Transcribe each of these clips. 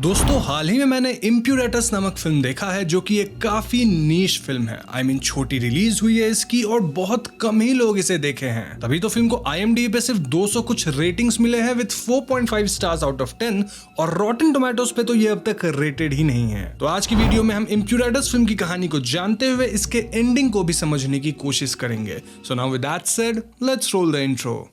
दोस्तों हाल ही में मैंने इम्प्यूरेटस नामक फिल्म देखा है जो कि एक काफी नीश फिल्म है। I mean, छोटी रिलीज हुई है इसकी और बहुत कम ही लोग इसे देखे हैं। तभी तो फिल्म को IMDb पे सिर्फ 200 कुछ रेटिंग्स मिले हैं विद 4.5 स्टार्स आउट ऑफ 10 और रॉटन टोमेटोज पे तो ये अब तक रेटेड ही नहीं है। तो आज की वीडियो में हम इम्प्यूरेटस फिल्म की कहानी को जानते हुए इसके एंडिंग को भी समझने की कोशिश करेंगे। So now with that said, let's roll the intro.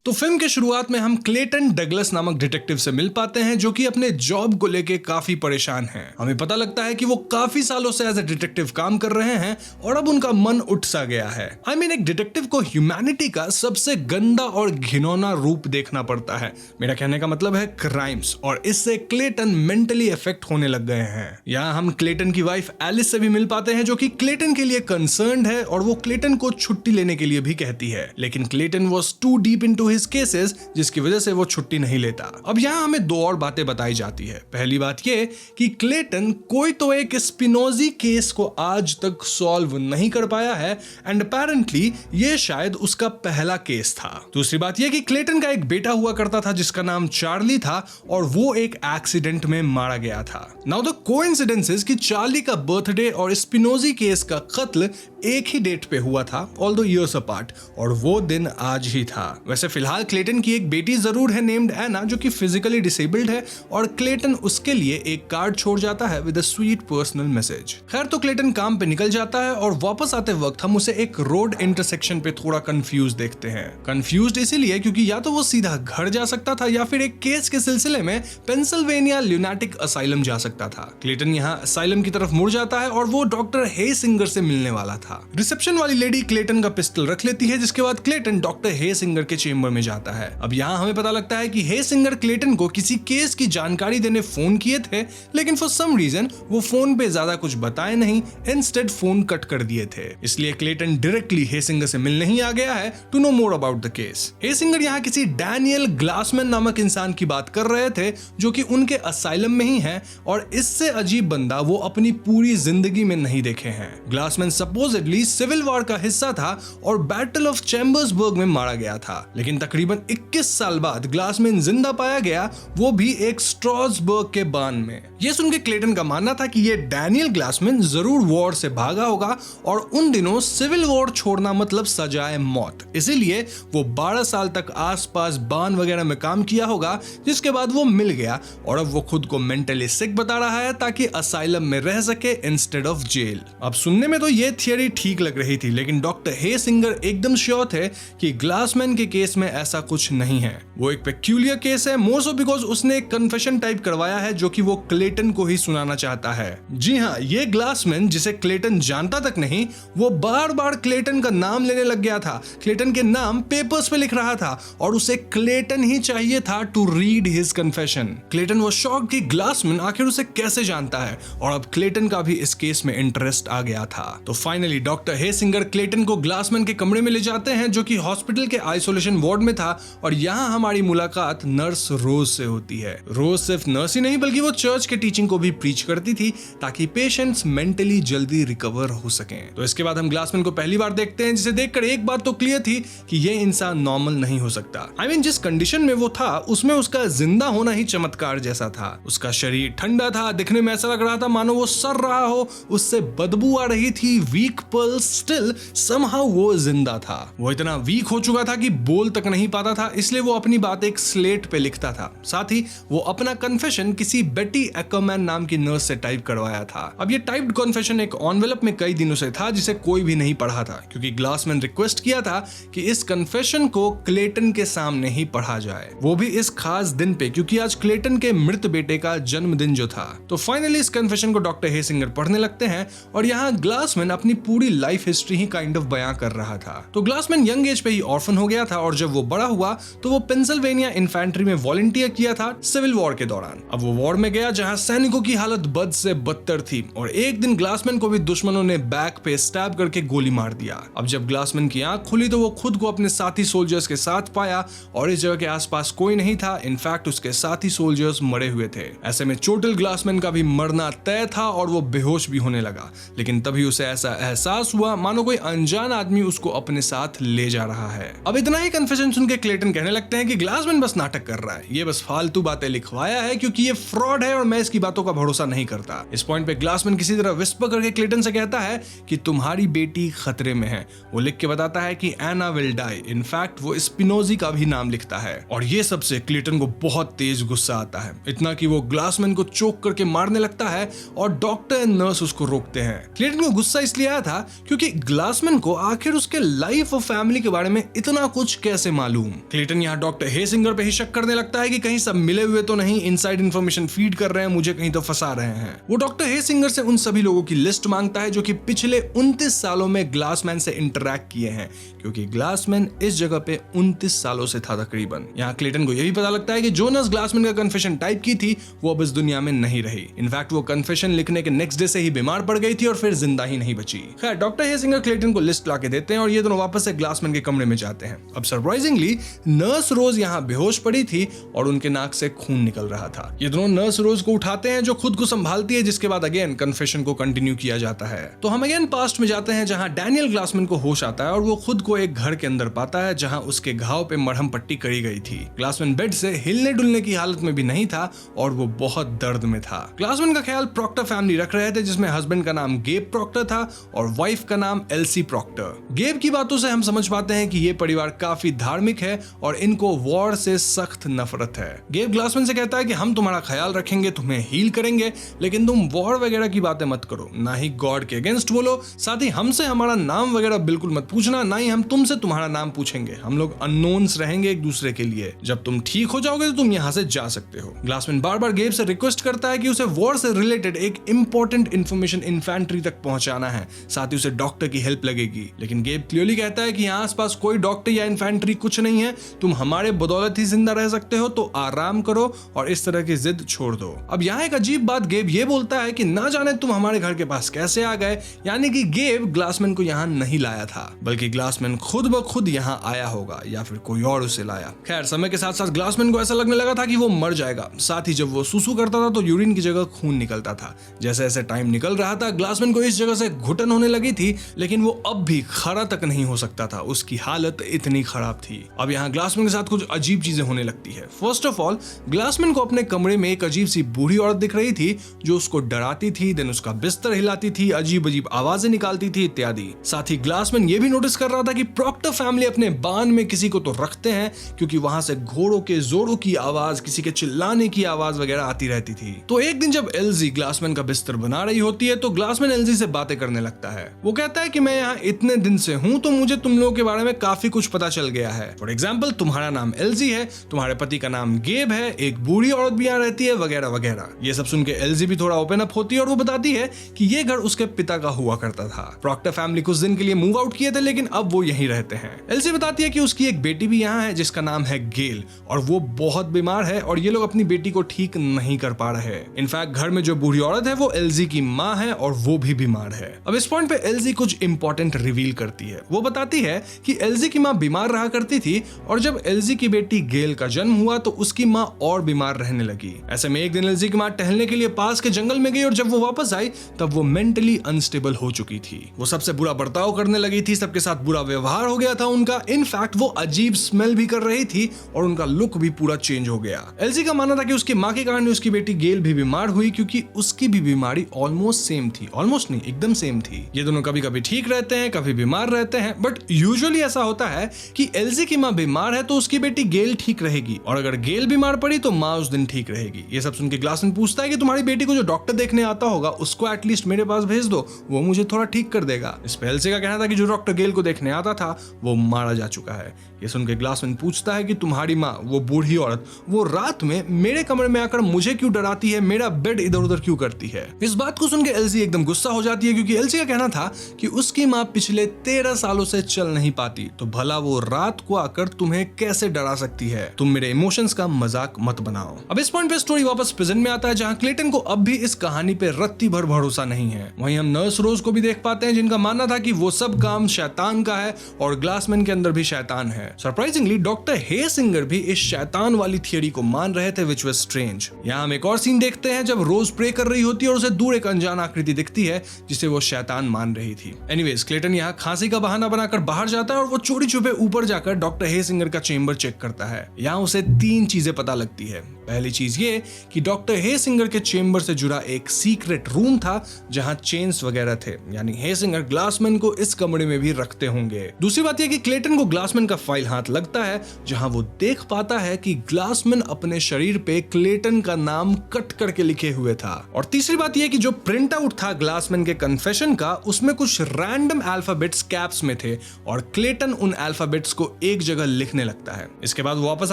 तो फिल्म के शुरुआत में हम क्लेटन डगलस नामक डिटेक्टिव से मिल पाते हैं जो कि अपने जॉब को लेके काफी परेशान हैं। हमें पता लगता है कि वो काफी सालों से एज ए डिटेक्टिव काम कर रहे हैं और अब उनका मन उठ सा गया है। एक डिटेक्टिव को ह्यूमैनिटी का सबसे गंदा और घिनौना रूप देखना पड़ता है। मेरा कहने का मतलब है क्राइम्स, और इससे क्लेटन मेंटली अफेक्ट होने लग गए हैं। यहाँ हम क्लेटन की वाइफ एलिस से भी मिल पाते हैं जो कि क्लेटन के लिए कंसर्न्ड है और वो क्लेटन को छुट्टी लेने के लिए भी कहती है, लेकिन Clayton was too deep into cases जिसकी वजह से वो छुट्टी नहीं लेता। अब यहाँ हमें दो और बातें बताई जाती है। पहली बात ये कि क्लेटन कोई तो एक स्पिनोजी केस को आज तक सॉल्व नहीं कर पाया है एंड अपेरेंटली ये शायद उसका पहला केस था। दूसरी बात ये कि क्लेटन का एक बेटा हुआ करता था जिसका नाम चार्ली था और वो एक एक्सीडेंट में मारा गया था। नाउ द कोइंसिडेंसेस कि चार्ली का बर्थडे और स्पिनोजी केस का कत्ल एक ही डेट पे हुआ था, ऑल्दो ईयर्स अपार्ट, और वो दिन आज ही था। वैसे फिलहाल क्लेटन की एक बेटी जरूर है नेम्ड एना जो कि फिजिकली डिसेबल्ड है और क्लेटन उसके लिए एक कार्ड छोड़ जाता है with a sweet personal message. खैर तो क्लेटन काम पे निकल जाता है और वापस आते वक्त हम उसे एक रोड इंटरसेक्शन पे थोड़ा कंफ्यूज देखते हैं। कंफ्यूज्ड इसीलिए क्योंकि या तो वो सीधा घर जा सकता था या फिर एक केस के सिलसिले में पेंसिल्वेनिया ल्यूनाटिक असाइलम जा सकता था। क्लेटन यहाँ असाइलम की तरफ मुड़ जाता है और वो डॉक्टर हेसिंगर से मिलने वाला था। रिसेप्शन वाली लेडी क्लेटन का पिस्टल रख लेती है जिसके बाद क्लेटन डॉक्टर हेसिंगर के चेंबर में जाता है। अब यहाँ हमें पता लगता है कि हेसिंगर क्लेटन को किसी केस की जानकारी देने फोन किए थे, लेकिन फॉर सम रीजन वो फोन पे ज्यादा कुछ बताए नहीं, इंस्टेड फोन कट कर दिए थे। इसलिए क्लेटन डायरेक्टली हेसिंगर से मिलने ही आ गया है to know more about the case. Hessinger यहाँ किसी डैनियल ग्लासमैन नामक इंसान की बात कर रहे थे जो कि उनके असाइलम में ही है और इससे अजीब बंदा वो अपनी पूरी जिंदगी में नहीं देखे हैं। ग्लासमैन सपोजिडली सिविल वॉर का हिस्सा था और बैटल ऑफ चैम्बर्सबर्ग में मारा गया था, लेकिन तकरीबन 21 साल बाद ग्लासमैन जिंदा पाया गया, वो भी एक स्ट्रासबर्ग के बान में। यह सुन के क्लेटन का मानना था कि ये डैनियल ग्लासमैन जरूर वॉर से भागा होगा और उन दिनों सिविल वॉर छोड़ना मतलब सजाए मौत, इसीलिए वो 12 साल तक आसपास बान वगैरह में काम किया होगा, जिसके बाद वो मिल गया और अब वो खुद को मेंटली सिक बता रहा है ताकि असाइलम में रह सके इंस्टेड ऑफ जेल। अब सुनने में तो ये थियरी ठीक लग रही थी, लेकिन डॉक्टर हेसिंगर एकदम श्योर थे कि ग्लासमैन के केस में ऐसा कुछ नहीं है। वो एक पेक्यूलियर केस है, मोर सो बिकॉज उसने एक कन्फेशन टाइप करवाया है जो कि वो क्लेटन को ही सुनाना चाहता है। जी हाँ, ये ग्लासमैन जिसे क्लेटन जानता तक नहीं, वो बार बार क्लेटन का नाम लेने लग गया था, क्लेटन के नाम पेपर्स पे लिख रहा था और उसे क्लेटन ही चाहिए था to read his confession. Clayton वो शॉक्ड कि ग्लासमैन आखिर उसे कैसे जानता है और अब क्लेटन का भी इस केस में इंटरेस्ट आ गया था। तो फाइनली डॉक्टर हेसिंगर क्लेटन को ग्लासमैन के कमरे में ले जाते हैं जो कि हॉस्पिटल के आइसोलेशन वार्ड में था और यहाँ हमारी मुलाकात नर्स रोज से होती है। रोज सिर्फ नर्स ही नहीं बल्कि वो चर्च के टीचिंग को भी प्रीच करती थी ताकि पेशेंट्स मेंटली जल्दी रिकवर हो सकें। तो इसके बाद हम ग्लासमैन को पहली बार देखते हैं जिसे देखकर एक बात तो क्लियर थी कि ये इंसान नॉर्मल नहीं हो सकता। जिस कंडीशन में वो था उसमें उसका जिंदा होना ही चमत्कार जैसा था। उसका शरीर ठंडा था, दिखने में ऐसा लग रहा था मानो वो सड़ रहा हो, उससे बदबू आ रही थी, वीक पल्स, स्टिल समहाउ वो जिंदा था। वो इतना वीक हो चुका था कि बोल तक नहीं पाता था, इसलिए वो अपनी बात एक स्लेट पे लिखता था। साथ ही वो अपना कन्फेशन किसी बेटी एक्करमैन नाम की नर्स से टाइप करवाया था। अब ये टाइप्ड कन्फेशन एक एनवेलप में कई दिनों से था जिसे कोई भी नहीं पढ़ा था क्योंकि ग्लासमैन रिक्वेस्ट किया था कि इस कन्फेशन को क्लेटन के सामने ही पढ़ा जाए, वो भी इस खास दिन पे क्योंकि आज क्लेटन के मृत बेटे का जन्मदिन जो था। तो फाइनली इस कन्फेशन को डॉक्टर हेसिंगर पढ़ने लगते हैं और यहाँ ग्लासमैन अपनी पूरी पूरी life history he kind of बयां कर रहा था। तो ग्लासमैन यंग एज पे ही ऑर्फन हो गया था और जब वो बड़ा हुआ तो वो पेंसिल्वेनिया इन्फेंट्री में वॉलंटियर किया था सिविल वॉर के दौरान। अब वो वॉर में गया जहां सैनिकों की हालत बद से बदतर थी और एक दिन ग्लासमैन को भी दुश्मनों ने बैक पे स्टैब करके गोली मार दिया। अब जब ग्लासमैन की आंख खुली तो वो खुद को अपने साथी सोल्जर्स के साथ पाया और इस जगह के आसपास कोई नहीं था। इनफैक्ट उसके साथी सोल्जर्स मरे हुए थे। ऐसे में चोटिल ग्लासमैन का भी मरना तय था और वो बेहोश भी होने लगा। लेकिन तभी उसे ऐसा एहसास हुआ मानो कोई अनजान आदमी उसको अपने साथ ले जा रहा है। अब इतना ही कन्फेशन सुन के क्लेटन कहने लगते हैं कि ग्लासमैन बस नाटक कर रहा है, ये बस फालतू बातें लिखवाया है क्योंकि ये फ्रॉड है और मैं इसकी बातों का भरोसा नहीं करता। इस पॉइंट पे ग्लासमैन किसी तरह विस्पर करके क्लेटन से कहता है कि तुम्हारी बेटी खतरे में है। वो लिख के बताता है कि एना विल डाई। इनफैक्ट वो स्पिनोजी का भी नाम लिखता है और ये सबसे क्लेटन को बहुत तेज गुस्सा आता है, इतना कि वो ग्लासमैन को चोक करके मारने लगता है और डॉक्टर एंड नर्स उसको रोकते हैं। क्लेटन को गुस्सा इसलिए आया था क्योंकि ग्लासमैन को आखिर उसके लाइफ और फैमिली के बारे में इतना कुछ कैसे मालूम। क्लेटन यहाँ डॉक्टर हेसिंगर पे ही शक करने लगता है कि कहीं सब मिले हुए तो नहीं, इनसाइड इन्फॉर्मेशन फीड कर रहे हैं, मुझे कहीं तो फंसा रहे हैं। वो डॉक्टर हेसिंगर से उन सभी लोगों की लिस्ट मांगता है जो कि पिछले 29 सालों में ग्लासमैन से इंटरैक्ट किए हैं, क्योंकि ग्लासमैन इस जगह पे 29 सालों से था तकरीबन। यहाँ क्लेटन को यह भी पता लगता है कि जो नर्स ग्लासमैन का कन्फेशन टाइप की थी वो अब इस दुनिया में नहीं रही। इनफैक्ट वो कन्फेशन लिखने के नेक्स्ट डे से ही बीमार पड़ गई थी और फिर जिंदा ही नहीं बची। खैर डॉक्टर हेसिंगर क्लेटन को लिस्ट लाके देते हैं और ये दोनों वापस से ग्लासमैन के कमरे में जाते हैं। अब सरप्राइजिंगली नर्स रोज यहाँ बेहोश पड़ी थी और उनके नाक से खून निकल रहा था। ये दोनों नर्स रोज को उठाते हैं जो खुद को संभालती है, जिसके बाद अगेन कन्फेशन को कंटिन्यू किया जाता है। तो हम अगेन पास्ट में जाते हैं जहां डैनियल ग्लासमैन को होश आता है और वो खुद को एक घर के अंदर पाता है जहां उसके घाव पे मरहम पट्टी करी गई थी। ग्लासमैन बेड से हिलने डुलने की हालत में भी नहीं था और वो बहुत दर्द में था। ग्लासमैन का ख्याल प्रॉक्टर फैमिली रख रहे थे जिसमें हस्बैंड का नाम गेब प्रॉक्टर था और वाइफ का नाम एल्सी प्रॉक्टर। गेब की बातों से हम समझ पाते हैं कि ये परिवार काफी धार्मिक है और इनको वॉर से सख्त नफरत है। गेब ग्लासमैन से कहता है कि हम तुम्हारा ख्याल रखेंगे, तुम्हें हील करेंगे, लेकिन तुम वॉर वगैरह की बातें मत करो, ना ही गॉड के अगेंस्ट बोलो, साथ ही हमसे हमारा नाम वगैरह बिल्कुल मत पूछना, ना ही हम तुमसे तुम्हारा नाम पूछेंगे। हम लोग अननोन्स रहेंगे एक दूसरे के लिए। जब तुम ठीक हो जाओगे तो तुम यहाँ से जा सकते हो। ग्लासमैन बार बार गेब से रिक्वेस्ट करता है कि उसे वॉर से रिलेटेड एक इंपॉर्टेंट इंफॉर्मेशन इन्फेंट्री तक पहुंचाना है, साथ ही उसे डॉक्टर की हेल्प लगेगी। लेकिन गेब क्लियरली कहता है कि यहाँ आसपास कोई डॉक्टर या इन्फेंट्री कुछ नहीं है, तुम हमारे बदौलत ही जिंदा रह सकते हो, तो आराम करो और इस तरह की जिद छोड़ दो। अब यहाँ एक अजीब बात गेब ये बोलता है कि ना जाने तुम हमारे घर के पास कैसे आ गए, यानी कि गेब ग्लासमैन को यहाँ नहीं लाया था, बल्कि ग्लासमैन खुद ब खुद यहाँ आया होगा या फिर कोई और उसे लाया। खैर समय के साथ साथ ग्लासमैन को ऐसा लगने लगा था कि वो मर जाएगा। साथ ही जब वो सुसु करता था तो यूरिन की जगह खून निकलता था। जैसे जैसे टाइम निकल रहा था ग्लासमैन को इस जगह से घुटन होने लगी थी, लेकिन वो अब भी खड़ा तक नहीं हो सकता था, उसकी हालत इतनी खराब थी। अब यहाँ ग्लासमैन के साथ कुछ अजीब चीजें होने लगती है। फर्स्ट ऑफ ऑल ग्लासमैन को अपने कमरे में एक अजीब सी बूढ़ी औरत दिख रही थी जो उसको डराती थी, देन उसका बिस्तर हिलाती थी, अजीब अजीब आवाजें निकालती थी इत्यादि। साथ ही ग्लासमैन ये भी नोटिस कर रहा था कि प्रॉक्टर फैमिली अपने बान में किसी को तो रखते हैं, क्योंकि वहां से घोड़ों के जोरों की आवाज, किसी के चिल्लाने की आवाज वगैरह आती रहती थी। तो एक दिन जब एल्जी ग्लासमैन का बिस्तर बना रही होती है तो ग्लासमैन एल्जी से बातें करने लगता है। वो कहता है कि मैं यहाँ इतने दिन से हूँ तो मुझे तुम लोगों के बारे में काफी कुछ पता चल गया है। फॉर एग्जाम्पल तुम्हारा नाम एल्जी है, तुम्हारे पति का नाम गेब है, एक बूढ़ी औरत भी यहाँ रहती है वगैरह वगैरह। ये सब सुन के एल्जी भी थोड़ा ओपन अप होती है और वो बताती है कि ये घर उसके पिता का हुआ करता था। प्रॉक्टर फैमिली कुछ दिन के लिए मूव आउट किए थे लेकिन अब वो यहीं रहते हैं। एल्जी बताती है कि उसकी एक बेटी भी यहाँ है जिसका नाम है गेल और वो बहुत बीमार है और ये लोग अपनी बेटी को ठीक नहीं कर पा रहे। इनफैक्ट घर में जो बूढ़ी औरत है वो एल्जी की माँ है और वो भी बीमार है। अब इस पॉइंट पे एल्जी कुछ इंपॉर्टेंट रिवील करती है। वो बताती है कि एल्जी की माँ बीमार रहा करती थी और जब एल्जी की बेटी गेल का जन्म हुआ तो उसकी माँ और बीमार रहने लगी। ऐसे में एक दिन एल्जी की माँ टहलने के लिए पास के जंगल में गई और जब वो वापस आई तब वो मेंटली अनस्टेबल हो चुकी थी। वो सबसे बुरा बर्ताव करने लगी थी, सबके साथ बुरा व्यवहार हो गया था उनका। इनफैक्ट वो अजीब स्मेल भी कर रही थी और उनका लुक भी पूरा चेंज हो गया। एल्जी का मानना था कि उसकी माँ के कारण उसकी बेटी गेल भी बीमार हुई क्योंकि उसकी भी बीमारी ऑलमोस्ट सेम थी, ऑलमोस्ट नहीं एकदम सेम थी। ये दोनों कभी कभी ठीक रहते हैं, कभी बीमार रहते हैं, बट यूजुअली ऐसा होता है कि एल्जी की माँ बीमार है तो उसकी बेटी गेल ठीक रहेगी और अगर गेल बीमार पड़ी तो माँ उस दिन ठीक रहेगी। ये सब सुन के ग्लासमैन पूछता है कि तुम्हारी बेटी को जो डॉक्टर देखने आता होगा उसको एटलीस्ट मेरे पास भेज दो, वो मुझे थोड़ा ठीक कर देगा। इस पे एल्जी का कहना था कि जो डॉक्टर गेल को देखने आता था वो मारा जा चुका है। ये सुन के ग्लासमैन पूछता है कि तुम्हारी माँ, वो बूढ़ी औरत, वो रात में मेरे कमरे में आकर मुझे क्यों डराती है, मेरा बेड इधर उधर क्यों करती है। इस बात को सुन के एल्जी एकदम गुस्सा हो जाती है क्योंकि एल्जी का कहना कहना था कि उसकी माँ पिछले 13 सालों से चल नहीं पाती, तो भला वो रात को आकर तुम्हें कैसे डरा सकती है। तुम मेरे इमोशंस का मजाक मत बनाओ। अब इस पॉइंट पे स्टोरी वापस प्रेजेंट में आता है, जहाँ क्लेटन को अब भी इस कहानी पे रत्ती भर भरोसा नहीं है। वहीं हम नर्स रोज को भी देख पाते हैं, जिनका मानना था कि वो सब काम शैतान का है और ग्लासमैन के अंदर भी शैतान है। सरप्राइजिंगली डॉक्टर हेसिंगर भी इस शैतान वाली थियरी को मान रहे थे, विच वाज स्ट्रेंज। यहाँ हम एक और सीन देखते हैं जब रोज प्रे कर रही होती है और उसे दूर एक अनजान आकृति दिखती है जिसे वो शैतान मान रही थी। एनीवेज क्लेटन यहाँ खांसी का बहाना बनाकर बाहर जाता है और वो चोरी छुपे ऊपर जाकर डॉक्टर हेसिंगर का चेंबर चेक करता है। यहाँ उसे 3 चीजें पता लगती है। पहली चीज ये कि डॉक्टर हेसिंगर के चेंबर से जुड़ा एक सीक्रेट रूम था जहां चेन्स वगैरह थे, यानी हेसिंगर ग्लासमैन को इस कमरे में भी रखते होंगे। दूसरी बात यह कि क्लेटन को ग्लासमैन का फाइल हाथ लगता है, जहां वो देख पाता है कि ग्लासमैन अपने शरीर पे क्लेटन का नाम कट करके लिखे हुए था। और तीसरी बात यह कि जो प्रिंट आउट था ग्लासमैन के कन्फेशन का, उसमें कुछ रैंडम अल्फाबेट्स कैप्स में थे और क्लेटन उन अल्फाबेट्स को एक जगह लिखने लगता है। इसके बाद वो वापस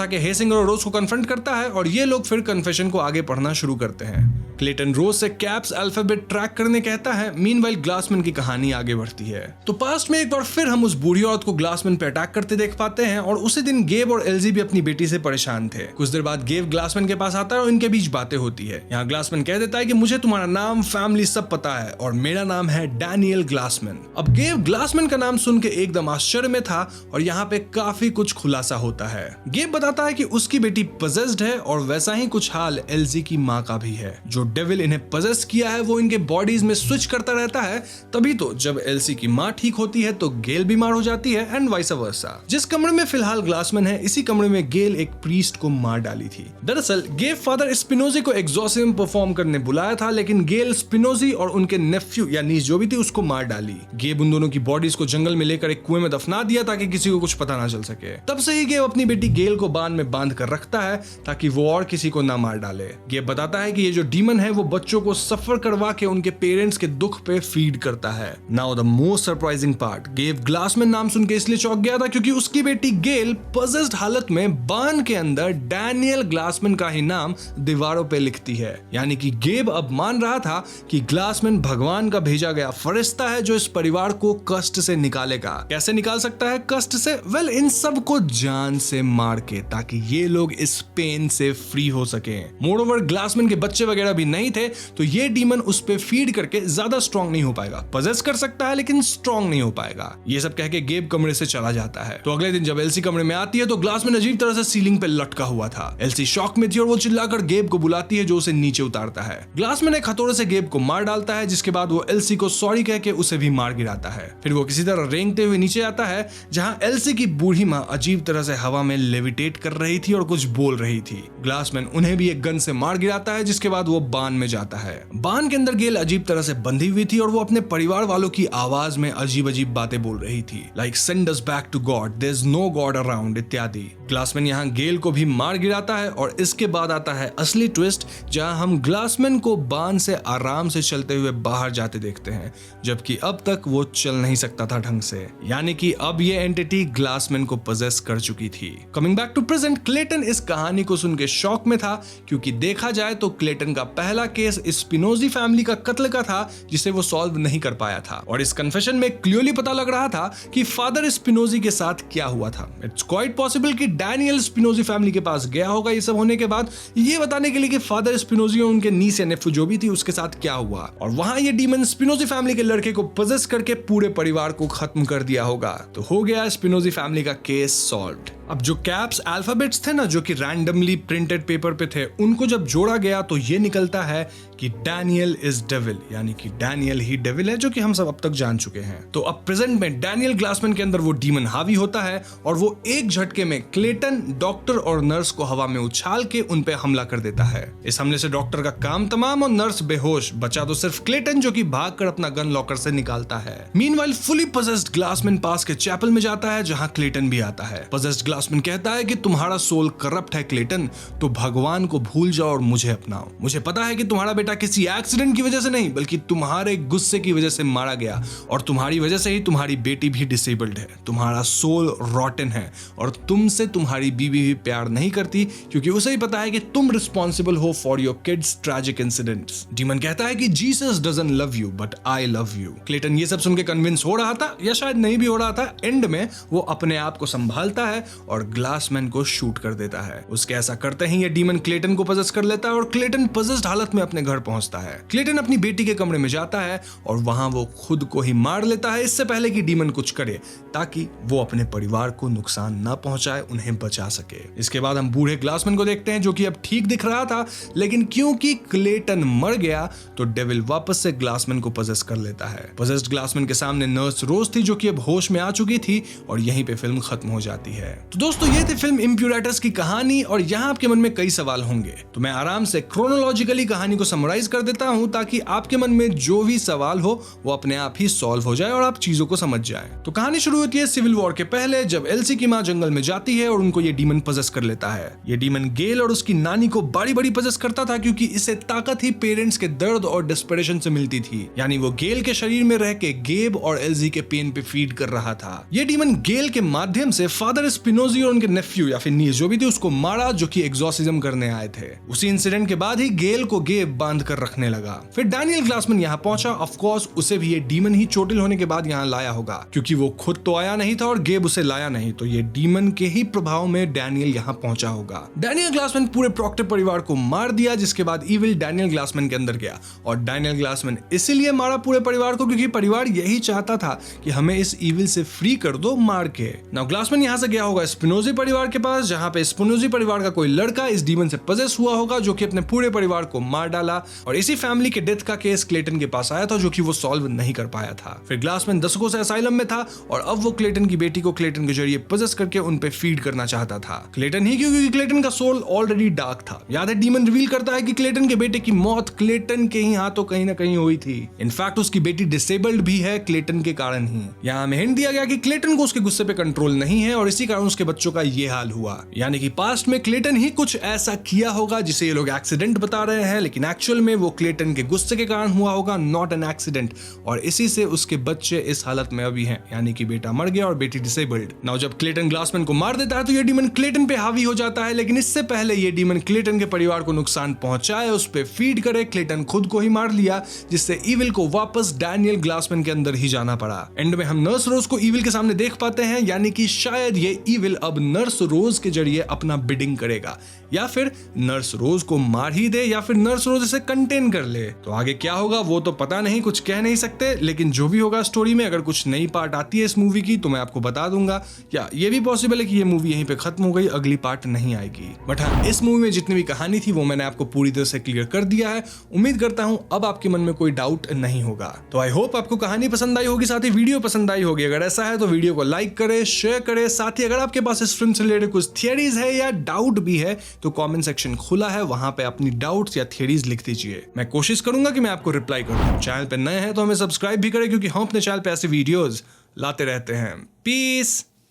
आके हेसिंगर और रोज को कन्फ्रंट करता है और ये लोग फिर कन्फेशन को आगे पढ़ना शुरू करते हैं। क्लेटन रोज से कैप्स अल्फाबेट ट्रैक करने कहता है। मीनवाइल ग्लासमैन की कहानी आगे बढ़ती है। तो पास्ट में एक बार फिर हम उस बूढ़ी औरत को ग्लासमैन पे अटैक करते देख पाते हैं और उसी दिन गेब और एल्जी भी अपनी बेटी से परेशान थे। कुछ देर बाद गेब ग्लासमैन के पास आता है और इनके बीच बातें होती है। यहाँ ग्लासमैन कह देता है कि मुझे तुम्हारा नाम, फैमिली सब पता है और मेरा नाम है डैनियल ग्लासमैन। अब गेब ग्लासमैन का नाम सुन के एकदम आश्चर्य में था और यहाँ पे काफी कुछ खुलासा होता है। गेब बताता है कि उसकी बेटी पजेस्ड है और वैसा ही कुछ हाल एल्जी की माँ का भी है। जो डेविल इन्हें पजेस किया है वो इनके बॉडीज में स्विच करता रहता है, तभी तो जब एल्सी की माँ ठीक होती है तो गेल बीमार हो जाती है एंड वाइस वर्सा। जिस कमरे में फिलहाल ग्लासमैन है, इसी कमरे में गेल एक प्रीस्ट को मार डाली थी। दरअसल गेब फादर स्पिनोजी को एक्सॉर्सिज्म परफॉर्म करने बुलाया था, लेकिन गेल स्पिनोजी और उनके नेफ्यू या नीस जो भी थी उसको मार डाली। गेब उन दोनों की बॉडीज को जंगल में लेकर एक कुएं में दफना दिया ताकि किसी को कुछ पता ना चल सके। तब से ही गेब अपनी बेटी गेल को बांध में बांध कर रखता है ताकि वो और किसी को ना मार डाले। गेब बताता है कि ये जो डीमन है वो बच्चों को सफर करवा के उनके पेरेंट्स के दुख पे फीड करता है। Now the most surprising part, Gabe Glassman नाम सुन के इसलिए चौंक गया था क्योंकि उसकी बेटी गेल पजेस्ड हालत में बान के अंदर डैनियल ग्लासमैन का ही नाम दीवारों पे लिखती है। यानी कि गेब अब मान रहा था कि ग्लासमैन भगवान का भेजा गया फरिश्ता है जो इस परिवार को कष्ट से निकालेगा। कैसे निकाल सकता है कष्ट से? वेल, इन सब को जान से मार के, ताकि ये लोग इस पेन से फ्री हो सके। मोरओवर ग्लासमैन के बच्चे वगैरह भी नहीं थे, तो ये डीमन उस पे फीड करके ज्यादा स्ट्रॉन्ग नहीं हो पाएगा। पजेस कर सकता है लेकिन स्ट्रॉन्ग नहीं हो पाएगा। ये सब कह के गेब कमरे से चला जाता है। तो अगले दिन जब एल्सी कमरे में आती है तो ग्लासमैन अजीब तरह से सीलिंग पे लटका हुआ था। एल्सी शॉक में थी और वो चिल्लाकर गेब को बुलाती है जो उसे नीचे उतारता है। ग्लासमैन एक हथौड़े से गेब को मार डालता है, जिसके बाद वो एल्सी को सॉरी कह के उसे भी मार गिराता है। फिर वो किसी तरह रेंगते हुए नीचे आता है, जहां एल्सी की बूढ़ी माँ अजीब तरह से हवा में लेविटेट कर रही थी और कुछ बोल रही थी। ग्लासमैन उन्हें भी एक गन से मार गिराता है, जिसके बाद वो बान में जाता है। बान के अंदर गेल अजीब तरह से बंधी हुई थी और वो अपने परिवार वालों की आवाज में अजीब अजीब बातें बोल रही थी, like send us back to God, there is no God around इत्यादि। ग्लासमैन यहाँ गेल को भी मार गिराता है और इसके बाद आता है असली ट्विस्ट, जहां हम ग्लासमैन को बान से आराम से चलते हुए बाहर जाते देखते हैं, जबकि अब तक वो चल नहीं सकता था ढंग से। यानी कि अब ये एंटिटी ग्लासमैन को पजेस कर चुकी थी। Coming back to present, Clayton इस कहानी को सुन के शॉक में था, क्योंकि देखा जाए तो क्लेटन का पहला केस स्पिनोजी फैमिली का कत्ल का था जिसे वो सॉल्व नहीं कर पाया था। और इस कन्फेशन में क्लियरली पता लग रहा था कि फादर स्पिनोजी के साथ क्या हुआ था। इट्स क्वाइट पॉसिबल कि डैनियल स्पिनोजी फैमिली के पास गया होगा ये सब होने के बाद, ये बताने के लिए कि फादर स्पिनोजी और उनके नीस या नेफ्यू जो भी थी उसके साथ क्या हुआ, और वहां ये डीमन स्पिनोजी फैमिली के लड़के को पजेस करके पूरे परिवार को खत्म कर दिया होगा। तो हो गया स्पिनोजी फैमिली का केस सॉल्व्ड। अब जो कैप्स अल्फाबेट्स थे ना, जो कि रैंडमली प्रिंटेड पेपर पे थे, उनको जब जोड़ा गया तो ये निकलता है कि डैनियल इज डेविल, यानी कि डैनियल ही डेविल है, जो कि हम सब अब तक जान चुके हैं। तो अब प्रेजेंट में डैनियल ग्लासमैन के अंदर वो डीमन हावी होता है और वो एक झटके में क्लेटन, डॉक्टर और नर्स को हवा में उछाल के उन पे हमला कर देता है। इस हमले से डॉक्टर का काम तमाम और नर्स बेहोश, बचा तो सिर्फ क्लेटन जो कि भागकर अपना गन लॉकर से निकालता है। मीनवाइल फुली पजेस्ड ग्लासमैन पास के चैपल में जाता है, जहां क्लेटन भी आता है। पजेस्ड ग्लासमैन कहता है कि तुम्हारा सोल करप्ट है क्लेटन, तो भगवान को भूल जाओ और मुझे अपनाओ। मुझे पता है कि तुम्हारा बेटा किसी एक्सीडेंट की वजह से नहीं बल्कि तुम्हारे गुस्से की वजह से मारा गया, और तुम्हारी वजह से ही तुम्हारी बेटी भी डिसेबल्ड है। तुम्हारा सोल रॉटन है और तुमसे तुम्हारी बीवी भी प्यार नहीं करती क्योंकि उसे ही पता है कि तुम रिस्पॉन्सिबल हो for your kids tragic incidents. Demon कहता है कि Jesus doesn't love you but I love you. Clayton ये सब सुन के कन्विंस हो रहा था या शायद नहीं भी हो रहा था। एंड में वो अपने आप को संभालता है और ग्लासमैन को शूट कर देता है। उसके ऐसा करते ही ये डीमन क्लेटन को पजेस कर लेता है और क्लेटन पजेस्ड हालत में अपने घर पहुंचता है। क्लेटन अपनी बेटी के कमरे में जाता है और वहां वो खुद को ही मार लेता है इससे पहले कि डीमन कुछ करे, ताकि वो अपने परिवार को नुकसान ना पहुंचाए, उन्हें बचा सके। इसके बाद हम बूढ़े ग्लासमैन को देखते हैं जो कि अब ठीक दिख रहा था, लेकिन क्योंकि क्लेटन मर गया तो डेविल वापस से ग्लासमैन को पजेस कर लेता है। पजेस्ड ग्लासमैन के सामने नर्स रोज थी जो कि अब होश में आ चुकी थी और यहीं पे फिल्म खत्म हो जाती है। तो दोस्तों ये थी फिल्म इम्प्यूरेटस की कहानी और यहाँ आपके मन में कई सवाल होंगे, तो मैं आराम से क्रोनोलॉजिकली कहानी को समराइज कर देता हूँ ताकि आपके मन में जो भी सवाल हो वो अपने आप ही सॉल्व हो जाए और आप चीजों को समझ जाए। तो कहानी शुरू होती है सिविल वॉर के पहले, जब एल्सी की माँ जंगल में जाती है और उनको ये डीमन पजेस कर लेता है। ये डीमन गेल और उसकी नानी को बारी बारी पजेस करता था क्योंकि इसे ताकत ही पेरेंट्स के दर्द और डिस्परेशन से मिलती थी। यानी वो गेल के शरीर में रह के गेब और एल्जी के पेन पे फीड कर रहा था। ये डीमन गेल के माध्यम से फादर स्पिनोजी और उनके नेफ्यू या फिर नीस जो भी थे उसको मारा, जो कि एग्जॉर्सिज्म करने आए थे। उसी इंसिडेंट के बाद ही गेल को गेब बांध कर रखने लगा। फिर डैनियल ग्लासमैन यहाँ पहुंचा। ऑफ कोर्स उसे भी ये डीमन ही चोटिल होने के बाद यहाँ लाया होगा क्योंकि वो खुद तो आया नहीं था और गेब उसे लाया नहीं, तो ये डीमन के ही प्रभाव में डैनियल यहाँ पहुंचा होगा। डैनियल ग्लासमैन पूरे प्रॉक्टर परिवार को मार दिया, जिसके बाद इविल डैनियल ग्लासमैन के अंदर गया और डैनियल ग्लासमैन इसीलिए मारा पूरे परिवार को क्योंकि परिवार यही चाहता था कि हमें इस इविल से फ्री कर दो मार के। नाउ ग्लासमैन यहाँ से गया होगा स्पिनोजी परिवार के पास, जहाँ पे स्पिनोजी परिवार का कोई लड़का इस डीमन से पजेस हुआ होगा जो कि अपने पूरे परिवार को मार डाला, और इसी फैमिली के डेथ का केस क्लेटन के पास आया था जो कि वो सॉल्व नहीं कर पाया था। फिर ग्लासमैन दशकों से असाइलम में था और अब वो क्लेटन की बेटी को क्लेटन के जरिए पजेस करके उन पे फीड करना चाहता था। क्लेटन ही क्योंकि क्लेटन का सोल ऑलरेडी डार्क था। याद है डीमन रिवील करता है कि क्लेटन के बेटे की मौत क्लेटन के ही हाथों कहीं ना कहीं हुई थी। इनफैक्ट उसकी बेटी डिसेबल्ड भी है क्लेटन के कारण ही। यहाँ हमें हिंट दिया गया कि क्लेटन को उसके गुस्से पे कंट्रोल नहीं है और इसी कारण उसके बच्चों का ये हाल हुआ। यानी कि पास्ट में क्लेटन ही कुछ ऐसा किया होगा जिसे ये लोग एक्सीडेंट बता रहे हैं, लेकिन एक्चुअल में वो क्लेटन के गुस्से के कारण हुआ होगा, नॉट एन एक्सीडेंट, और इसी से उसके बच्चे इस हालत में अभी हैं, यानी कि बेटा मर गया और बेटी डिसेबल्ड। नाउ जब क्लेटन ग्लासमैन को मार देता है तो ये डीमन क्लेटन पे हावी हो जाता है, लेकिन इससे पहले ये डीमन क्लेटन के परिवार को नुकसान पहुंचाए, उस पे फीड करे, क्लेटन खुद को ही मार लिया, जिससे इविल को वापस डैनियल ग्लासमैन के अंदर ही जाना पड़ा। एंड में हम नर्स रोज को इविल के सामने देख पाते हैं, यानी कि शायद ये इविल अब नर्स रोज के जरिए अपना बिडिंग करेगा, या फिर नर्स रोज को मार ही दे या फिर नर्स रोज इसे कंटेन कर ले। तो आगे क्या होगा वो तो पता नहीं, कुछ कह नहीं सकते, लेकिन जो भी होगा स्टोरी में अगर कुछ नई पार्ट आती है इस मूवी की तो मैं आपको बता दूंगा, या ये भी पॉसिबल है कि ये मूवी यहीं पे खत्म हो गई, अगली पार्ट नहीं आएगी। बट हाँ, इस मूवी में जितनी भी कहानी थी वो मैंने आपको पूरी तरह से क्लियर कर दिया है। उम्मीद करता हूं अब आपके मन में कोई डाउट नहीं होगा। तो आई होप आपको कहानी पसंद आई होगी, साथ ही वीडियो पसंद आई होगी। अगर ऐसा है तो वीडियो को लाइक करें, शेयर करें, साथ ही अगर आपके पास इस फिल्म से रिलेटेड कुछ थियरीज है या डाउट भी है तो कमेंट सेक्शन खुला है, वहां पे अपनी डाउट्स या थियरीज लिख दीजिए। मैं कोशिश करूंगा कि मैं आपको रिप्लाई करूं। चैनल पे नए हैं तो हमें सब्सक्राइब भी करें क्योंकि हम अपने चैनल पे ऐसे वीडियोस लाते रहते हैं। पीस।